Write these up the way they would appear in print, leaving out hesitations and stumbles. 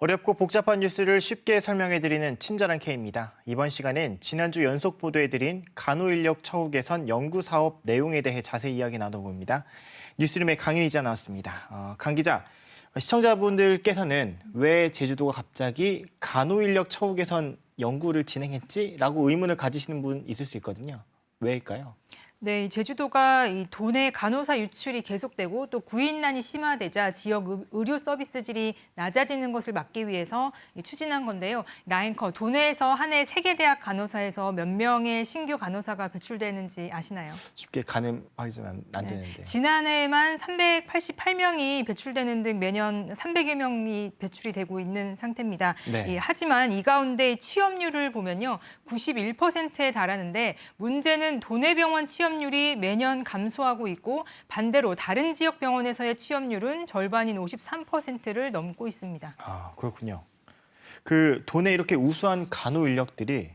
어렵고 복잡한 뉴스를 쉽게 설명해드리는 친절한 K입니다. 이번 시간엔 지난주 연속 보도해드린 간호인력 처우 개선 연구사업 내용에 대해 자세히 이야기 나눠봅니다. 뉴스룸의 강인 기자 나왔습니다. 강 기자, 시청자분들께서는 왜 제주도가 갑자기 간호인력 처우 개선 연구를 진행했지?라고 의문을 가지시는 분 있을 수 있거든요. 왜일까요? 네, 제주도가 이 도내 간호사 유출이 계속되고 또 구인난이 심화되자 지역 의료 서비스 질이 낮아지는 것을 막기 위해서 추진한 건데요. 라인커 도내에서 한 해 세계대학 간호사에서 몇 명의 신규 간호사가 배출되는지 아시나요? 쉽게 가늠하기는 안 되는데. 네, 지난해에만 388명이 배출되는 등 매년 300여 명이 배출이 되고 있는 상태입니다. 네. 하지만 이 가운데 취업률을 보면요. 91%에 달하는데 문제는 도내 병원 취업률이 매년 감소하고 있고 반대로 다른 지역 병원에서의 취업률은 절반인 53%를 넘고 있습니다. 아, 그렇군요. 그 도내 이렇게 우수한 간호 인력들이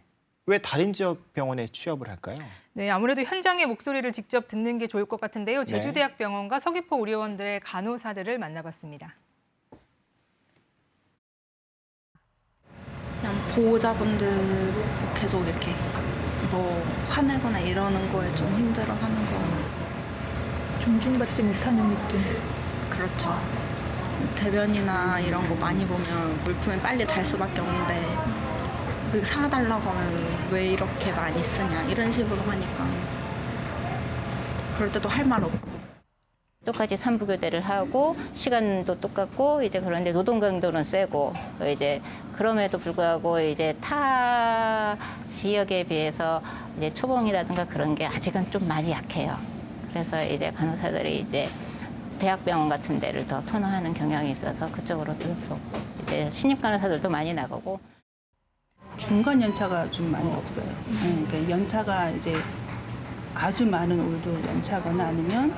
왜 다른 지역 병원에 취업을 할까요? 네, 아무래도 현장의 목소리를 직접 듣는 게 좋을 것 같은데요. 제주대학병원과 서귀포 의료원들의 간호사들을 만나봤습니다. 그냥 보호자분들 계속 이렇게 뭐 화내거나 이러는 거에 좀 힘들어하는 거. 존중받지 못하는 느낌. 그렇죠. 대변이나 이런 거 많이 보면 물품이 빨리 달 수밖에 없는데 그 사달라고 하면 왜 이렇게 많이 쓰냐 이런 식으로 하니까 그럴 때도 할 말 없고. 똑같이 산부교대를 하고 시간도 똑같고 이제 그런데 노동 강도는 세고 이제 그럼에도 불구하고 이제 타 지역에 비해서 이제 초봉이라든가 그런 게 아직은 좀 많이 약해요. 그래서 이제 간호사들이 이제 대학병원 같은 데를 더 선호하는 경향이 있어서 그쪽으로 또 이제 신입 간호사들도 많이 나가고. 중간 연차가 좀 많이 없어요. 그러니까 연차가 이제 아주 많은 올도 연차거나 아니면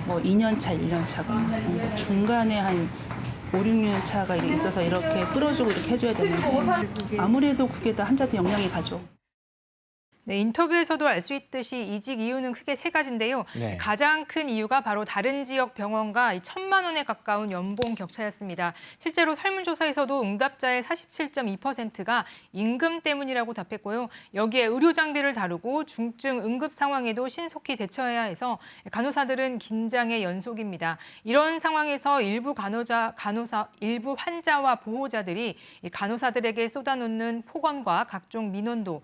뭐 2년 차, 1년 차거나 그러니까 중간에 한 5, 6년 차가 있어서 이렇게 끌어주고 이렇게 해줘야 되는데 아무래도 그게 다 환자한테 영향이 가죠. 네, 인터뷰에서도 알 수 있듯이 이직 이유는 크게 세 가지인데요. 네. 가장 큰 이유가 바로 다른 지역 병원과 1,000만 원에 가까운 연봉 격차였습니다. 실제로 설문조사에서도 응답자의 47.2%가 임금 때문이라고 답했고요. 여기에 의료 장비를 다루고 중증 응급 상황에도 신속히 대처해야 해서 간호사들은 긴장의 연속입니다. 이런 상황에서 일부 일부 환자와 보호자들이 간호사들에게 쏟아놓는 폭언과 각종 민원도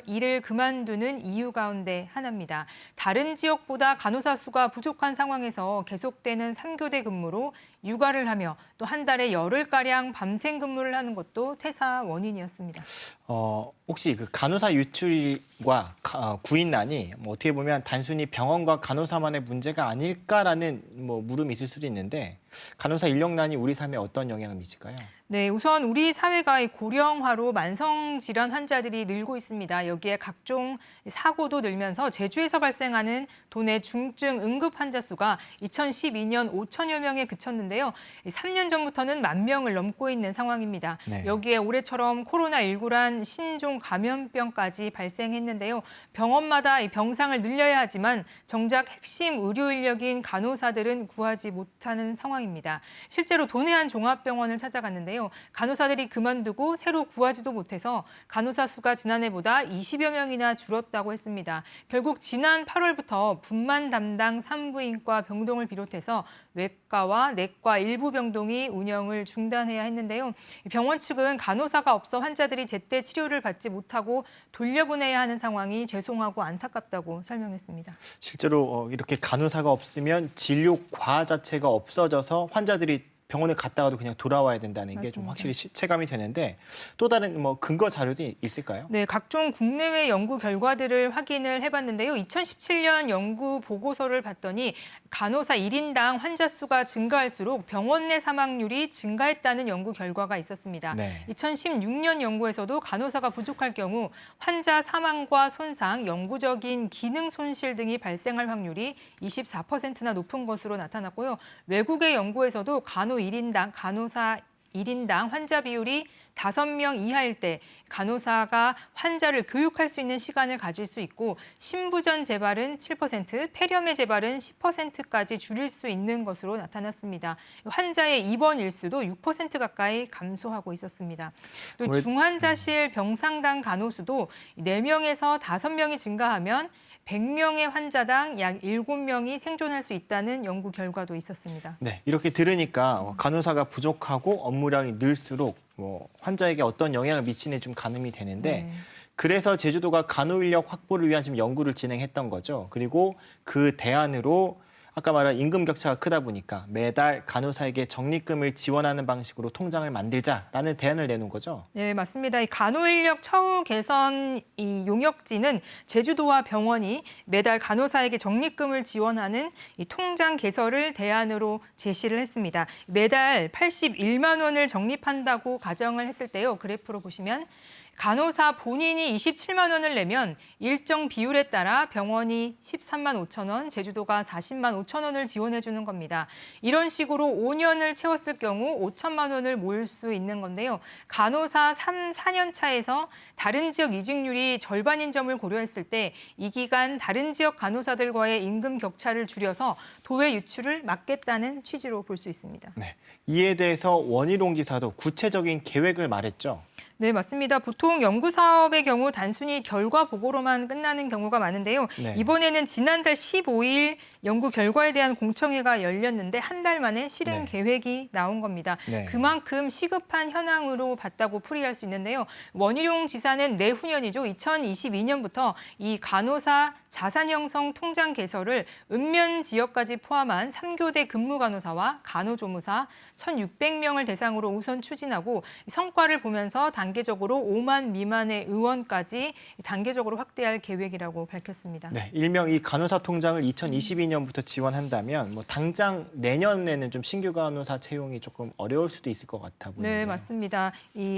이를 그만두는 이유 가운데 하나입니다. 다른 지역보다 간호사 수가 부족한 상황에서 계속되는 3교대 근무로 육아를 하며 또 한 달에 열흘가량 밤샘 근무를 하는 것도 퇴사 원인이었습니다. 혹시 그 간호사 유출과 구인난이 뭐 어떻게 보면 단순히 병원과 간호사만의 문제가 아닐까라는 뭐 물음이 있을 수도 있는데 간호사 인력난이 우리 삶에 어떤 영향을 미칠까요? 네, 우선 우리 사회가 고령화로 만성질환 환자들이 늘고 있습니다. 여기에 각종 사고도 늘면서 제주에서 발생하는 도내 중증 응급 환자 수가 2012년 5천여 명에 그쳤는데요. 3년 전부터는 10,000명을 넘고 있는 상황입니다. 네. 여기에 올해처럼 코로나19란 신종 감염병까지 발생했는데요. 병원마다 이 병상을 늘려야 하지만 정작 핵심 의료 인력인 간호사들은 구하지 못하는 상황입니다. 실제로 도내 한 종합병원을 찾아갔는데요. 간호사들이 그만두고 새로 구하지도 못해서 간호사 수가 지난해보다 20여 명이나 줄었다고 했습니다. 결국 지난 8월부터 분만 담당 산부인과 병동을 비롯해서 외과와 내과 일부 병동이 운영을 중단해야 했는데요. 병원 측은 간호사가 없어 환자들이 제때 치료를 받지 못하고 돌려보내야 하는 상황이 죄송하고 안타깝다고 설명했습니다. 실제로 이렇게 간호사가 없으면 진료 과아 자체가 없어져서 환자들이 병원을 갔다가도 그냥 돌아와야 된다는 게 좀 확실히 체감이 되는데 또 다른 뭐 근거 자료도 있을까요? 네, 각종 국내외 연구 결과들을 확인을 해봤는데요. 2017년 연구 보고서를 봤더니 간호사 1인당 환자 수가 증가할수록 병원 내 사망률이 증가했다는 연구 결과가 있었습니다. 네. 2016년 연구에서도 간호사가 부족할 경우 환자 사망과 손상, 영구적인 기능 손실 등이 발생할 확률이 24%나 높은 것으로 나타났고요. 외국의 연구에서도 간호사 1인당 환자 비율이 5명 이하일 때 간호사가 환자를 교육할 수 있는 시간을 가질 수 있고 신부전 재발은 7%, 폐렴의 재발은 10%까지 줄일 수 있는 것으로 나타났습니다. 환자의 입원 일수도 6% 가까이 감소하고 있었습니다. 또 중환자실 병상당 간호수도 4명에서 5명이 증가하면 100명의 환자당 약 7명이 생존할 수 있다는 연구 결과도 있었습니다. 네, 이렇게 들으니까 간호사가 부족하고 업무량이 늘수록 환자에게 어떤 영향을 미치는지 좀 가늠이 되는데 네. 그래서 제주도가 간호 인력 확보를 위한 지금 연구를 진행했던 거죠. 그리고 그 대안으로 아까 말한 임금 격차가 크다 보니까 매달 간호사에게 적립금을 지원하는 방식으로 통장을 만들자라는 대안을 내놓은 거죠. 네, 맞습니다. 이 간호 인력 처우 개선 이 용역지는 제주도와 병원이 매달 간호사에게 적립금을 지원하는 이 통장 개설을 대안으로 제시를 했습니다. 매달 81만 원을 적립한다고 가정을 했을 때요. 그래프로 보시면 간호사 본인이 27만 원을 내면 일정 비율에 따라 병원이 13만 5천 원, 제주도가 40만 5천 원을 지원해 주는 겁니다. 이런 식으로 5년을 채웠을 경우 5천만 원을 모을 수 있는 건데요. 간호사 4년 차에서 다른 지역 이직률이 절반인 점을 고려했을 때 이 기간 다른 지역 간호사들과의 임금 격차를 줄여서 도외 유출을 막겠다는 취지로 볼 수 있습니다. 네, 이에 대해서 원희룡 지사도 구체적인 계획을 말했죠. 네, 맞습니다. 보통 연구 사업의 경우 단순히 결과 보고로만 끝나는 경우가 많은데요. 네. 이번에는 지난달 15일 연구 결과에 대한 공청회가 열렸는데 한 달 만에 실행 네. 계획이 나온 겁니다. 네. 그만큼 시급한 현황으로 봤다고 풀이할 수 있는데요. 원희룡 지사는 내후년이죠. 2022년부터 이 간호사 자산 형성 통장 개설을 읍면 지역까지 포함한 3교대 근무 간호사와 간호조무사 1,600명을 대상으로 우선 추진하고 성과를 보면서 단계적으로 5만 미만의 의원까지 단계적으로 확대할 계획이라고 밝혔습니다. 네, 일명 이 간호사 통장을 2022년부터 지원한다면 당장 내년에는 좀 신규 간호사 채용이 조금 어려울 수도 있을 것 같아 보이네요. 네, 맞습니다.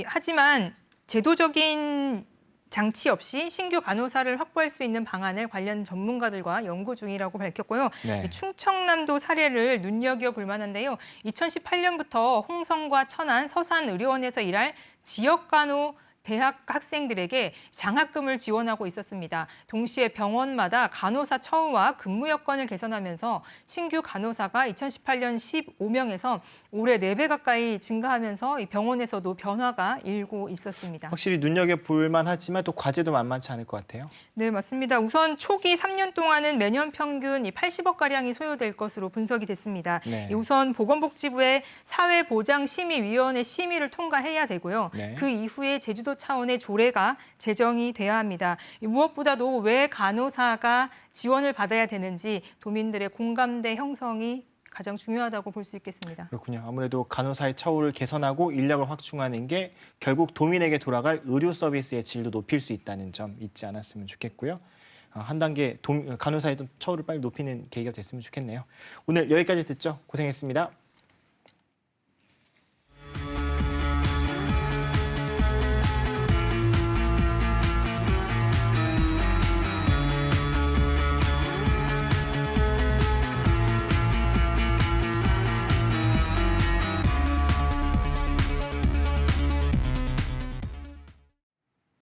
하지만 제도적인 장치 없이 신규 간호사를 확보할 수 있는 방안을 관련 전문가들과 연구 중이라고 밝혔고요. 네. 충청남도 사례를 눈여겨볼 만한데요. 2018년부터 홍성과 천안, 서산 의료원에서 일할 지역 간호 대학 학생들에게 장학금을 지원하고 있었습니다. 동시에 병원마다 간호사 처우와 근무 여건을 개선하면서 신규 간호사가 2018년 15명에서 올해 4배 가까이 증가하면서 이 병원에서도 변화가 일고 있었습니다. 확실히 눈여겨볼 만하지만 또 과제도 만만치 않을 것 같아요. 네, 맞습니다. 우선 초기 3년 동안은 매년 평균 80억가량이 소요될 것으로 분석이 됐습니다. 네. 우선 보건복지부의 사회보장심의위원회 심의를 통과해야 되고요. 네. 그 이후에 제주도 차원의 조례가 제정이 돼야 합니다. 무엇보다도 왜 간호사가 지원을 받아야 되는지 도민들의 공감대 형성이 가장 중요하다고 볼 수 있겠습니다. 그렇군요. 아무래도 간호사의 처우를 개선하고 인력을 확충하는 게 결국 도민에게 돌아갈 의료 서비스의 질도 높일 수 있다는 점 잊지 않았으면 좋겠고요. 한 단계 간호사의 처우를 빨리 높이는 계기가 됐으면 좋겠네요. 오늘 여기까지 듣죠. 고생했습니다.